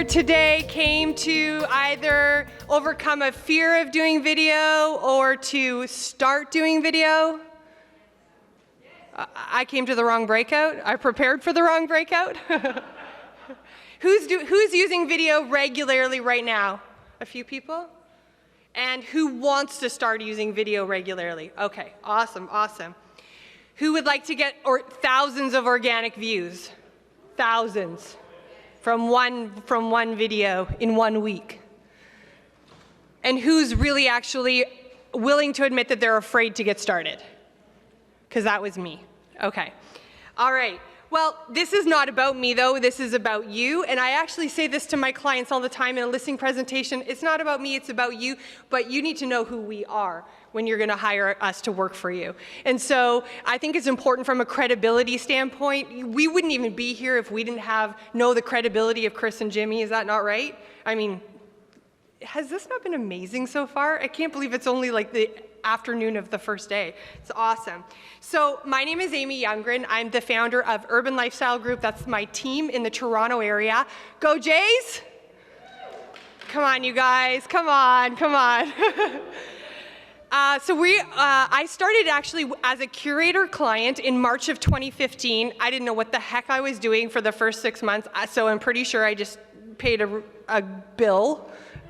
today came to either overcome a fear of doing video or to start doing video? I came to the wrong breakout. I prepared for the wrong breakout. Who's using video regularly right now? A few people? And who wants to start using video regularly? Okay, awesome, awesome. Who would like to get thousands of organic views? Thousands from one video in 1 week. And who's really actually willing to admit that they're afraid to get started? Because that was me. Okay. All right. Well, this is not about me, though. This is about you. And I actually say this to my clients all the time in a listing presentation. It's not about me, it's about you. But you need to know who we are when you're going to hire us to work for you. And so I think it's important from a credibility standpoint. We wouldn't even be here if we didn't know the credibility of Chris and Jimmy. Is that not right? I mean, has this not been amazing so far? I can't believe it's only like the afternoon of the first day. It's awesome. So my name is Amy Youngren. I'm the founder of Urban Lifestyle Group. That's my team in the Toronto area. Go Jays! Come on, you guys. Come on, come on. I started actually as a Curaytor client in March of 2015. I didn't know what the heck I was doing for the first 6 months, so I'm pretty sure I just paid a bill.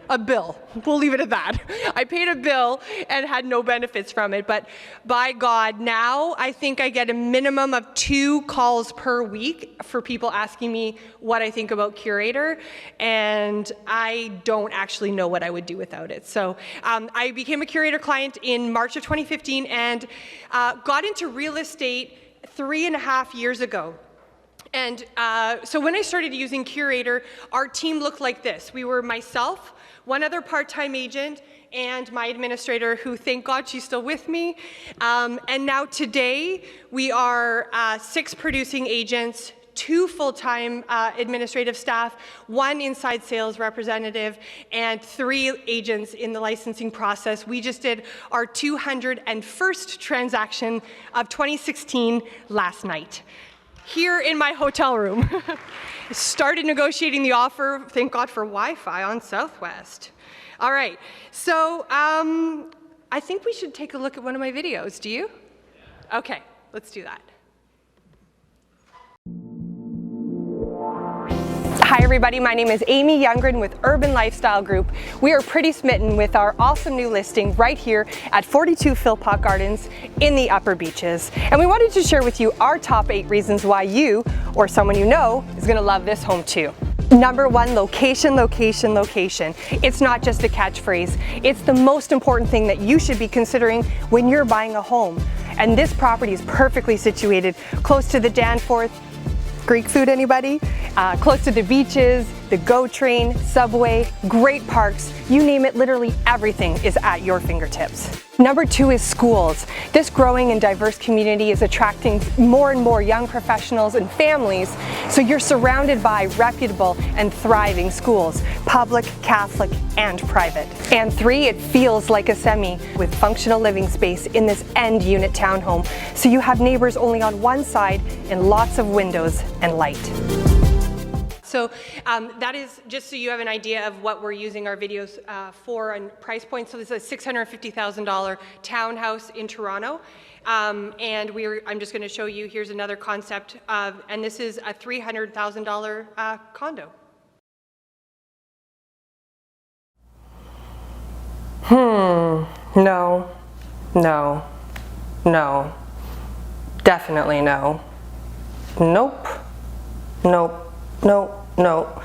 A bill. We'll leave it at that. I paid a bill and had no benefits from it, but by God, now I think I get a minimum of 2 calls per week for people asking me what I think about Curaytor, and I don't actually know what I would do without it. So I became a Curaytor client in March of 2015 and got into real estate 3.5 years ago. And so when I started using Curaytor, our team looked like this. We were myself, one other part-time agent, and my administrator, who, thank God, she's still with me. And now today, we are 6 producing agents, 2 full-time administrative staff, 1 inside sales representative, and 3 agents in the licensing process. We just did our 201st transaction of 2016 last night, here in my hotel room. Started negotiating the offer, thank God for Wi-Fi on Southwest. All right, so I think we should take a look at one of my videos, do you? Yeah. Okay, let's do that. Hi everybody, my name is Amy Youngren with Urban Lifestyle Group. We are pretty smitten with our awesome new listing right here at 42 Philpott Gardens in the Upper Beaches. And we wanted to share with you our top 8 reasons why you, or someone you know, is gonna love this home too. Number 1, location, location, location. It's not just a catchphrase. It's the most important thing that you should be considering when you're buying a home. And this property is perfectly situated close to the Danforth. Greek food, anybody? Close to the beaches, the GO train, subway, great parks, you name it, literally everything is at your fingertips. Number 2 is schools. This growing and diverse community is attracting more and more young professionals and families, so you're surrounded by reputable and thriving schools, public, Catholic, and private. And 3, it feels like a semi with functional living space in this end unit townhome, so you have neighbors only on one side and lots of windows and light. So that is just so you have an idea of what we're using our videos for and price point. So this is a $650,000 townhouse in Toronto. And I'm just going to show you, here's another concept of, and this is a $300,000 condo. No, no, no, definitely no, nope, nope. No, no.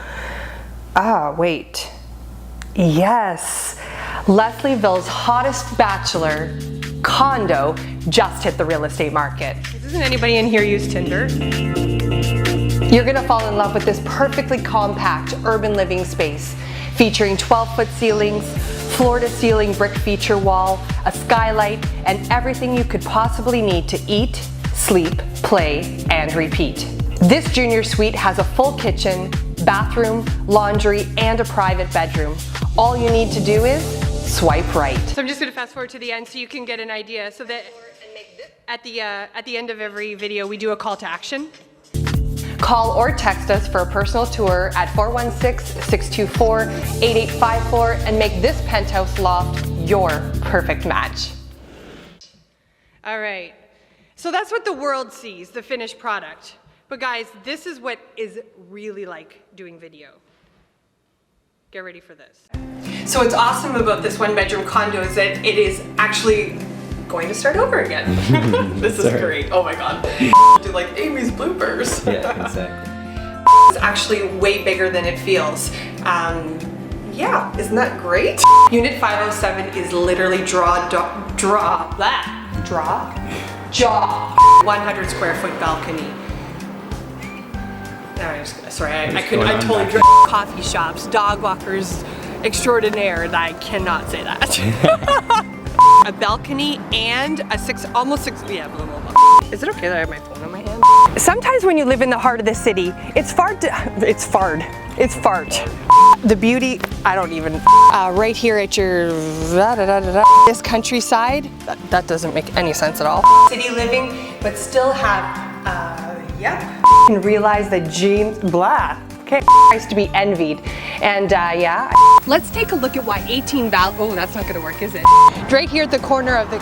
Ah, wait. Yes. Leslieville's hottest bachelor condo just hit the real estate market. Doesn't anybody in here use Tinder? You're gonna fall in love with this perfectly compact urban living space featuring 12-foot ceilings, floor-to-ceiling brick feature wall, a skylight, and everything you could possibly need to eat, sleep, play, and repeat. This junior suite has a full kitchen, bathroom, laundry, and a private bedroom. All you need to do is swipe right. So I'm just going to fast forward to the end so you can get an idea. So that at the end of every video we do a call to action. Call or text us for a personal tour at 416-624-8854 and make this penthouse loft your perfect match. All right, so that's what the world sees, the finished product. But guys, this is what is really like doing video. Get ready for this. So what's awesome about this one-bedroom condo is that it is actually going to start over again. This is great. Oh my God. Do like Amy's bloopers. Yeah, exactly. It's actually way bigger than it feels. Yeah, isn't that great? Unit 507 is literally jaw 100 square foot balcony. Sorry, I totally dread coffee shops, dog walkers extraordinaire, and I cannot say that. A balcony and a almost six, yeah, blah, blah, blah. Is it okay that I have my phone in my hand? Sometimes when you live in the heart of the city, it's fart. The beauty, I don't even, right here at your, this countryside, that doesn't make any sense at all. City living, but still have, yep. And realize that James, is to be envied. And yeah. Let's take a look at why 18 oh, that's not gonna work, is it? Right here at the corner of the,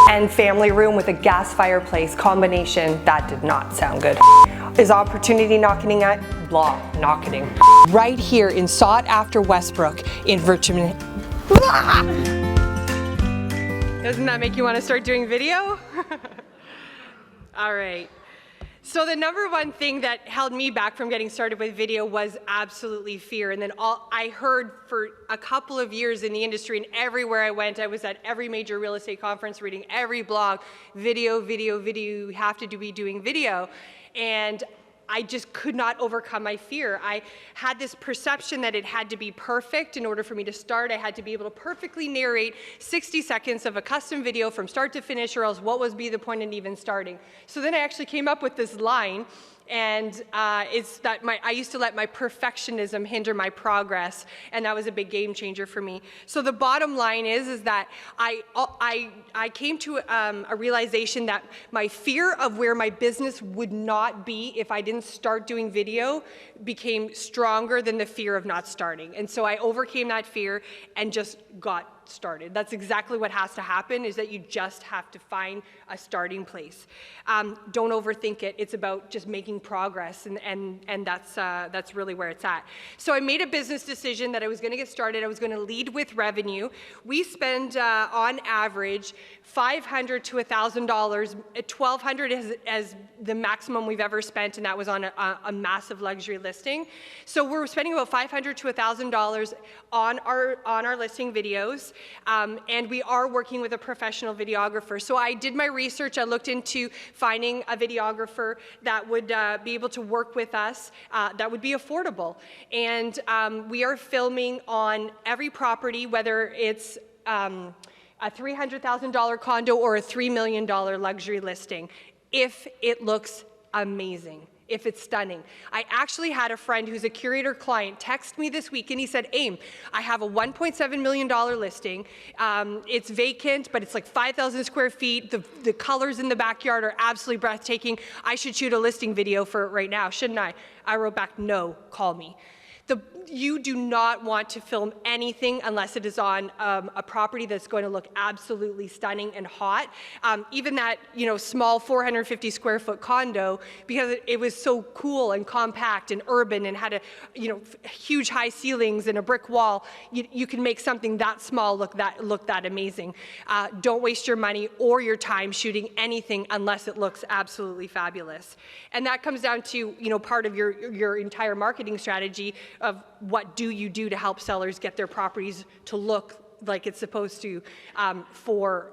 and family room with a gas fireplace combination, that did not sound good. Is opportunity knocking at, knocking. Right here in sought after Westbrook in Virginia. Doesn't that make you want to start doing video? All right. So the number one thing that held me back from getting started with video was absolutely fear. And then I heard for a couple of years in the industry, and everywhere I went, I was at every major real estate conference, reading every blog, video, you have to be doing video. And I just could not overcome my fear. I had this perception that it had to be perfect in order for me to start. I had to be able to perfectly narrate 60 seconds of a custom video from start to finish, or else what would be the point in even starting? So then I actually came up with this line, and it's that I used to let my perfectionism hinder my progress, and that was a big game changer for me. So the bottom line is that I came to a realization that my fear of where my business would not be if I didn't start doing video became stronger than the fear of not starting. And so I overcame that fear and just got started. That's exactly what has to happen, is that you just have to find a starting place. Don't overthink it. It's about just making progress, and that's really where it's at. So I made a business decision that I was going to get started. I was going to lead with revenue. We spend on average $500 to $1,000. $1,200 as the maximum we've ever spent, and that was on a massive luxury listing. So we're spending about $500 to $1,000 on our listing videos. And we are working with a professional videographer. So I did my research. I looked into finding a videographer that would be able to work with us, that would be affordable. And we are filming on every property, whether it's a $300,000 condo or a $3 million luxury listing, if it looks amazing. If it's stunning. I actually had a friend who's a Curaytor client text me this week, and he said, Aim, I have a $1.7 million listing. It's vacant, but it's like 5,000 square feet. The colors in the backyard are absolutely breathtaking. I should shoot a listing video for it right now, shouldn't I? I wrote back, no, call me. You do not want to film anything unless it is on a property that's going to look absolutely stunning and hot. Even that, small 450 square foot condo, because it was so cool and compact and urban and had a, huge high ceilings and a brick wall. You can make something that small look that amazing. Don't waste your money or your time shooting anything unless it looks absolutely fabulous. And that comes down to, part of your entire marketing strategy of what do you do to help sellers get their properties to look like it's supposed to for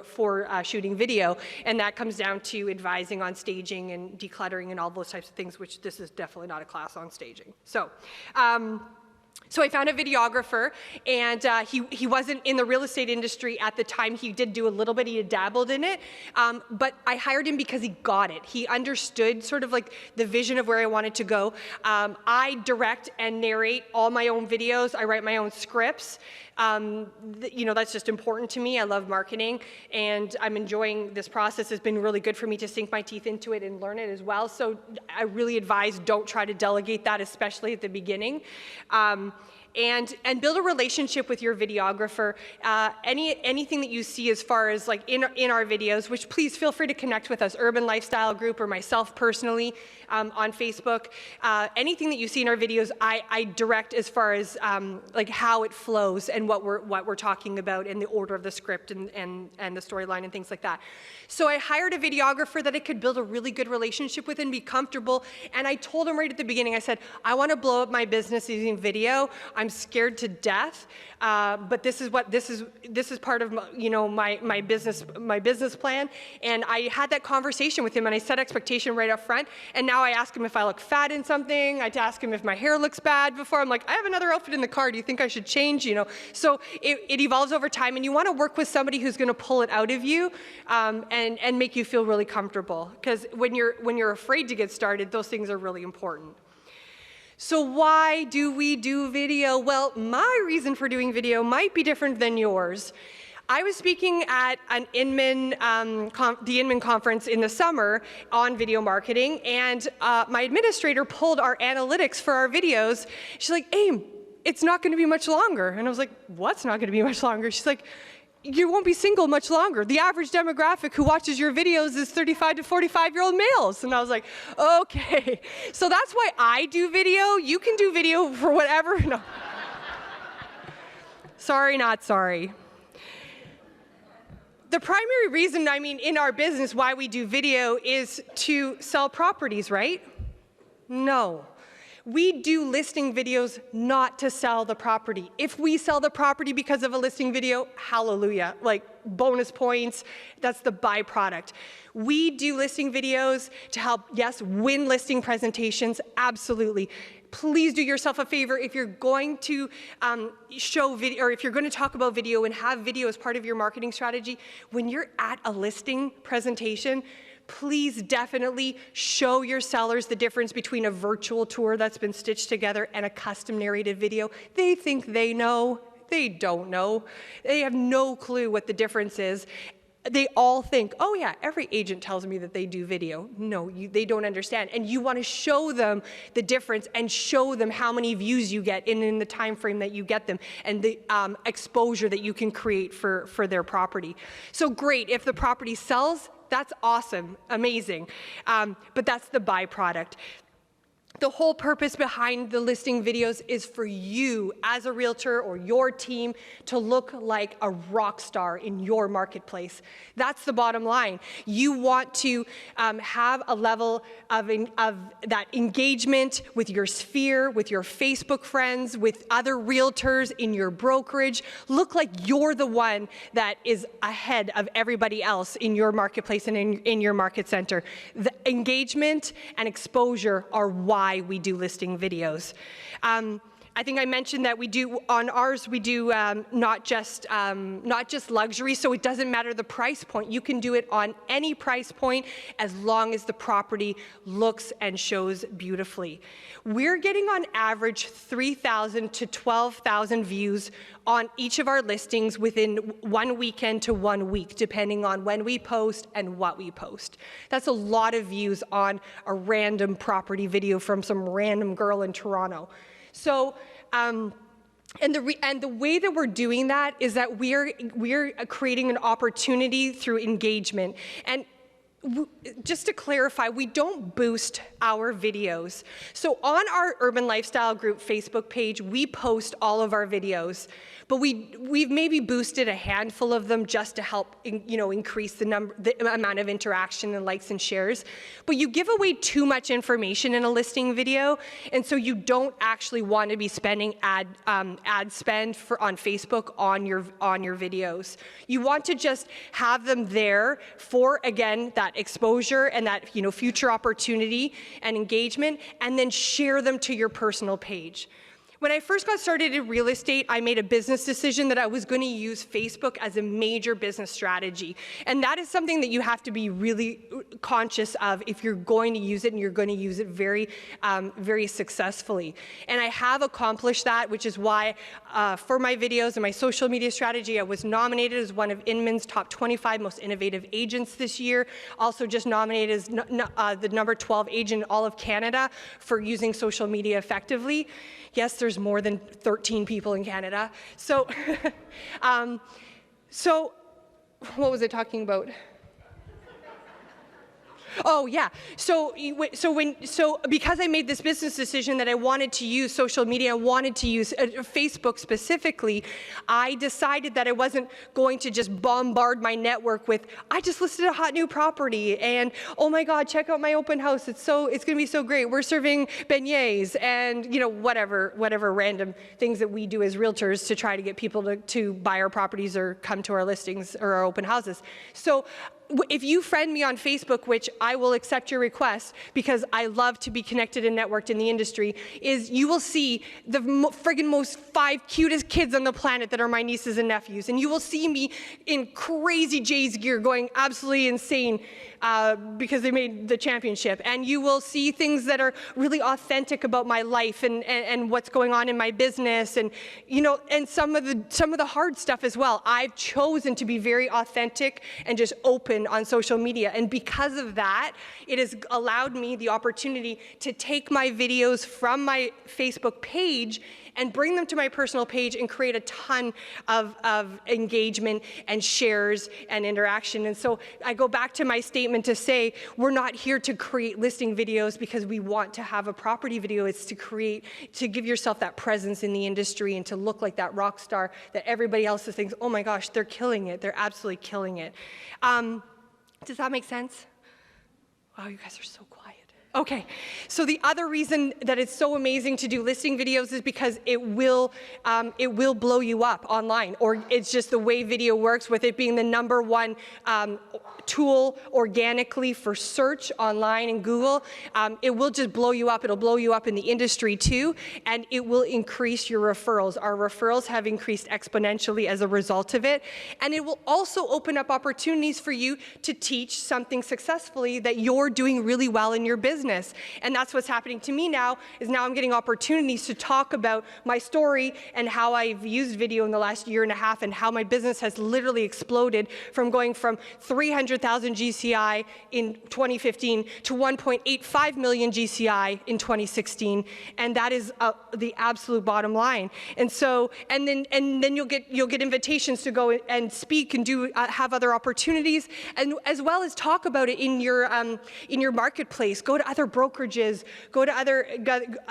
shooting video. And that comes down to advising on staging and decluttering and all those types of things, which this is definitely not a class on staging. So So I found a videographer, and he wasn't in the real estate industry at the time. He did do a little bit, he had dabbled in it, but I hired him because he got it. He understood sort of like the vision of where I wanted to go. I direct and narrate all my own videos. I write my own scripts. You know, that's just important to me. I love marketing, and I'm enjoying this process. It's been really good for me to sink my teeth into it and learn it as well. So I really advise don't try to delegate that, especially at the beginning. And build a relationship with your videographer. Anything that you see as far as like in our videos, which please feel free to connect with us, Urban Lifestyle Group or myself personally on Facebook. Anything that you see in our videos, I direct as far as like how it flows and what we're talking about and the order of the script and the storyline and things like that. So I hired a videographer that I could build a really good relationship with and be comfortable. And I told him right at the beginning, I said, I want to blow up my business using video. I'm scared to death, but this is part of my business plan. And I had that conversation with him, and I set expectation right up front. And now I ask him if I look fat in something. I ask him if my hair looks bad before. I'm like, I have another outfit in the car. Do you think I should change? You know, so it evolves over time, and you want to work with somebody who's going to pull it out of you and make you feel really comfortable. Because when you're afraid to get started, those things are really important. So why do we do video? Well, my reason for doing video might be different than yours. I was speaking at an the Inman conference in the summer on video marketing, and my administrator pulled our analytics for our videos. She's like, Aim, it's not going to be much longer. And I was like, what's not going to be much longer? She's like, you won't be single much longer. The average demographic who watches your videos is 35 to 45-year-old males. And I was like, okay. So that's why I do video. You can do video for whatever. No. Sorry, not sorry. The primary reason, in our business, why we do video is to sell properties, right? No. We do listing videos not to sell the property. If we sell the property because of a listing video, hallelujah, like bonus points, that's the byproduct. We do listing videos to help, yes, win listing presentations, absolutely. Please do yourself a favor if you're going to show video, or if you're going to talk about video and have video as part of your marketing strategy, when you're at a listing presentation, please definitely show your sellers the difference between a virtual tour that's been stitched together and a custom narrated video. They think they know. They don't know. They have no clue what the difference is. They all think, oh yeah, every agent tells me that they do video. No, they don't understand. And you want to show them the difference and show them how many views you get in the time frame that you get them and the exposure that you can create for their property. So great, if the property sells, that's awesome, amazing, but that's the byproduct. The whole purpose behind the listing videos is for you as a realtor or your team to look like a rock star in your marketplace. That's the bottom line. You want to have a level of that engagement with your sphere, with your Facebook friends, with other realtors in your brokerage. Look like you're the one that is ahead of everybody else in your marketplace and in your market center. The engagement and exposure are why we do listing videos. I think I mentioned that we do, on ours, we do not just luxury, so it doesn't matter the price point. You can do it on any price point as long as the property looks and shows beautifully. We're getting on average 3,000 to 12,000 views on each of our listings within 1 weekend to 1 week, depending on when we post and what we post. That's a lot of views on a random property video from some random girl in Toronto. So, and the way that we're doing that is that we're creating an opportunity through engagement. And just to clarify, we don't boost our videos. So on our Urban Lifestyle Group Facebook page, we post all of our videos, but we've maybe boosted a handful of them just to help increase the amount of interaction and likes and shares. But you give away too much information in a listing video, and so you don't actually want to be spending ad spend on Facebook on your videos. You want to just have them there for, again, that exposure and that future opportunity and engagement, and then share them to your personal page. When I first got started in real estate, I made a business decision that I was going to use Facebook as a major business strategy. And that is something that you have to be really conscious of if you're going to use it, and you're going to use it very, very successfully. And I have accomplished that, which is why for my videos and my social media strategy, I was nominated as one of Inman's top 25 most innovative agents this year. Also just nominated as the number 12 agent in all of Canada for using social media effectively. Yes, there's more than 13 people in Canada. So, so what was I talking about? Oh yeah. So because I made this business decision that I wanted to use social media, I wanted to use Facebook specifically, I decided that I wasn't going to just bombard my network with, I just listed a hot new property, and oh my God, check out my open house. It's going to be so great. We're serving beignets, and whatever random things that we do as realtors to try to get people to buy our properties or come to our listings or our open houses. So if you friend me on Facebook, which I will accept your request because I love to be connected and networked in the industry, is you will see the friggin' most 5 cutest kids on the planet that are my nieces and nephews. And you will see me in crazy Jays gear going absolutely insane because they made the championship. And you will see things that are really authentic about my life and what's going on in my business, and and some of the hard stuff as well. I've chosen to be very authentic and just open on social media, and because of that, it has allowed me the opportunity to take my videos from my Facebook page and bring them to my personal page and create a ton of engagement and shares and interaction. And so I go back to my statement to say, we're not here to create listing videos because we want to have a property video. It's to give yourself that presence in the industry and to look like that rock star that everybody else thinks, oh my gosh, they're killing it. They're absolutely killing it. Does that make sense? Wow, you guys are so quiet. Okay, so the other reason that it's so amazing to do listing videos is because it will blow you up online, or it's just the way video works, with it being the #1 tool organically for search online in Google. It will just blow you up. It'll blow you up in the industry too, and it will increase your referrals. Our referrals have increased exponentially as a result of it, and it will also open up opportunities for you to teach something successfully that you're doing really well in your business. And that's what's happening to me now, is now I'm getting opportunities to talk about my story and how I've used video in the last year and a half, and how my business has literally exploded from going from 300,000 GCI in 2015 to 1.85 million GCI in 2016, and that is the absolute bottom line. And so, and then you'll get invitations to go and speak and have other opportunities, and as well as talk about it in your marketplace. Go to other brokerages, go to other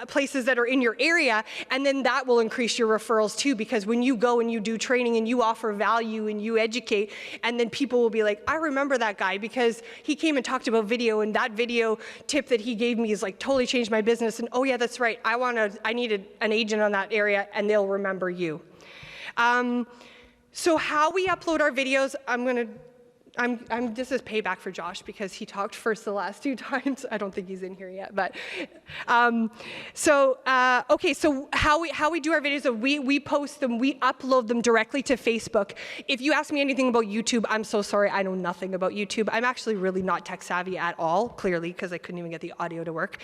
places that are in your area, and then that will increase your referrals too, because when you go and you do training and you offer value and you educate, and then people will be like, I remember that guy because he came and talked about video, and that video tip that he gave me has like totally changed my business, and oh yeah, that's right, I needed an agent on that area, and they'll remember you. So how we upload our videos, this is payback for Josh because he talked first the last 2 times. I don't think he's in here yet, but okay. So how we do our videos? We post them. We upload them directly to Facebook. If you ask me anything about YouTube, I'm so sorry. I know nothing about YouTube. I'm actually really not tech savvy at all. Clearly, because I couldn't even get the audio to work.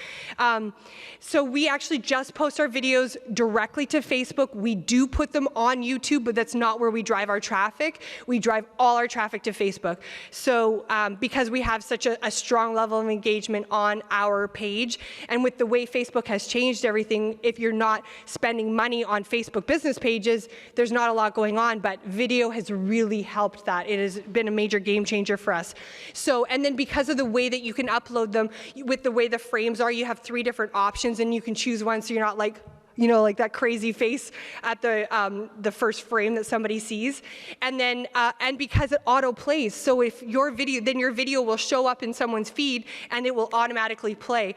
So we actually just post our videos directly to Facebook. We do put them on YouTube, but that's not where we drive our traffic. We drive all our traffic to Facebook. So because we have such a strong level of engagement on our page, and with the way Facebook has changed everything, if you're not spending money on Facebook business pages, there's not a lot going on, but video has really helped that. It has been a major game changer for us. So, and then because of the way that you can upload them, with the way the frames are, you have 3 different options, and you can choose one so you're not like, like that crazy face at the first frame that somebody sees. And then, and because it auto plays, so if your video will show up in someone's feed and it will automatically play.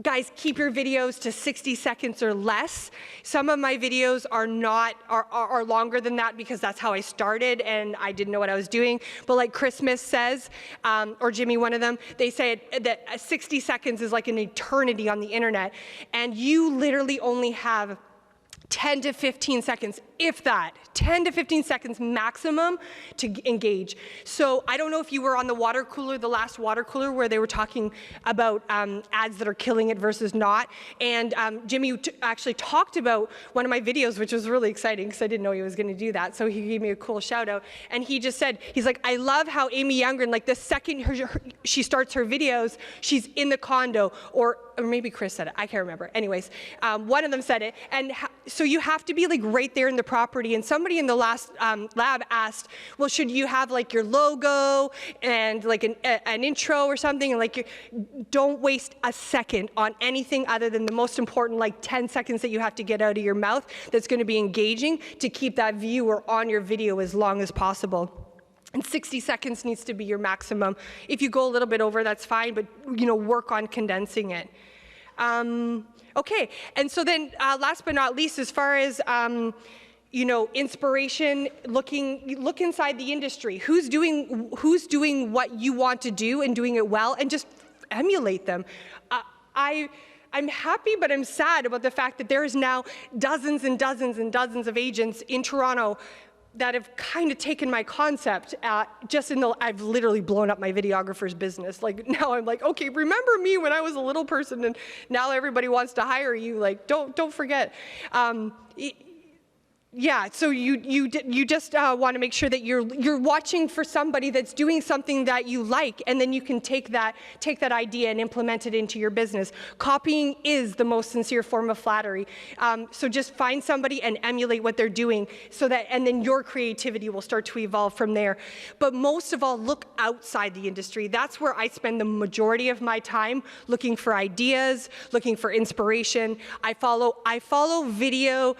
Guys, keep your videos to 60 seconds or less. Some of my videos are longer than that because that's how I started and I didn't know what I was doing. But like Christmas says, or Jimmy, one of them, they say that 60 seconds is like an eternity on the internet. And you literally only have 10 to 15 seconds, if that, 10 to 15 seconds maximum to engage. So I don't know if you were on the water cooler, the last water cooler, where they were talking about ads that are killing it versus not. And Jimmy actually talked about one of my videos, which was really exciting because I didn't know he was going to do that. So he gave me a cool shout out. And he just said, he's like, I love how Amy Youngren, like the second she starts her videos, she's in the condo, or maybe Chris said it, I can't remember. Anyways, one of them said it. And so you have to be like right there in the property. And somebody in the last lab asked, well, should you have like your logo and like an intro or something? And like, don't waste a second on anything other than the most important like 10 seconds that you have to get out of your mouth that's going to be engaging to keep that viewer on your video as long as possible. And 60 seconds needs to be your maximum. If you go a little bit over, that's fine, but work on condensing it. Okay, and so then last but not least, as far as inspiration, look inside the industry. Who's doing what you want to do and doing it well, and just emulate them. I'm happy, but I'm sad about the fact that there is now dozens and dozens and dozens of agents in Toronto that have kind of taken my concept I've literally blown up my videographer's business. Like now I'm like, okay, remember me when I was a little person and now everybody wants to hire you. Like don't forget. Yeah, so you just want to make sure that you're watching for somebody that's doing something that you like, and then you can take that idea and implement it into your business. Copying is the most sincere form of flattery. So just find somebody and emulate what they're doing, and then your creativity will start to evolve from there. But most of all, look outside the industry. That's where I spend the majority of my time, looking for ideas, looking for inspiration. I follow video,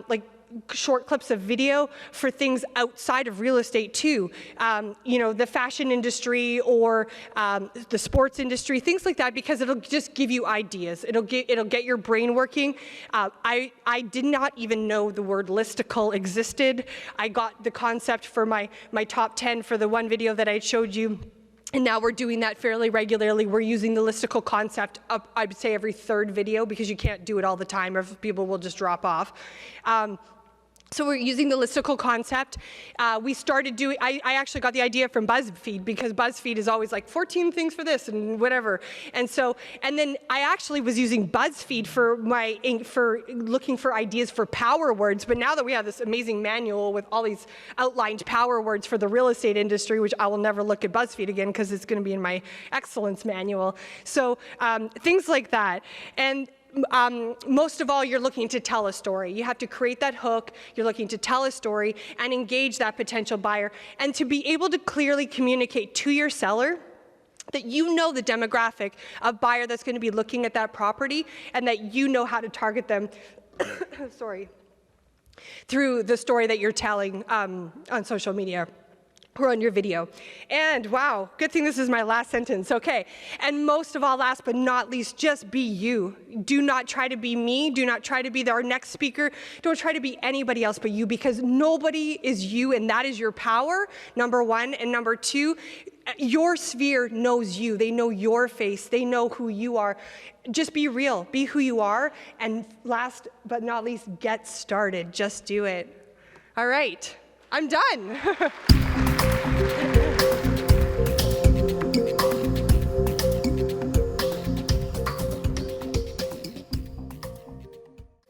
like short clips of video for things outside of real estate too. The fashion industry or the sports industry, things like that, because it'll just give you ideas. It'll get your brain working. I did not even know the word listicle existed. I got the concept for my top 10 for the one video that I showed you. And now we're doing that fairly regularly. We're using the listicle concept up, I would say, every third video, because you can't do it all the time or people will just drop off. So we're using the listicle concept. We started doing, I actually got the idea from BuzzFeed, because BuzzFeed is always like 14 things for this and whatever. And then I actually was using BuzzFeed for looking for ideas for power words. But now that we have this amazing manual with all these outlined power words for the real estate industry, which I will never look at BuzzFeed again because it's going to be in my excellence manual. So things like that. And most of all, you're looking to tell a story. You have to create that hook. You're looking to tell a story and engage that potential buyer, and to be able to clearly communicate to your seller that you know the demographic of buyer that's going to be looking at that property, and that you know how to target them through the story that you're telling on social media or on your video. And wow, good thing this is my last sentence. Okay, and most of all, last but not least, just be you. Do not try to be me. Do not try to be our next speaker. Don't try to be anybody else but you, because nobody is you, and that is your power, number one. And number two, your sphere knows you. They know your face. They know who you are. Just be real. Be who you are. And last but not least, get started. Just do it. All right, I'm done.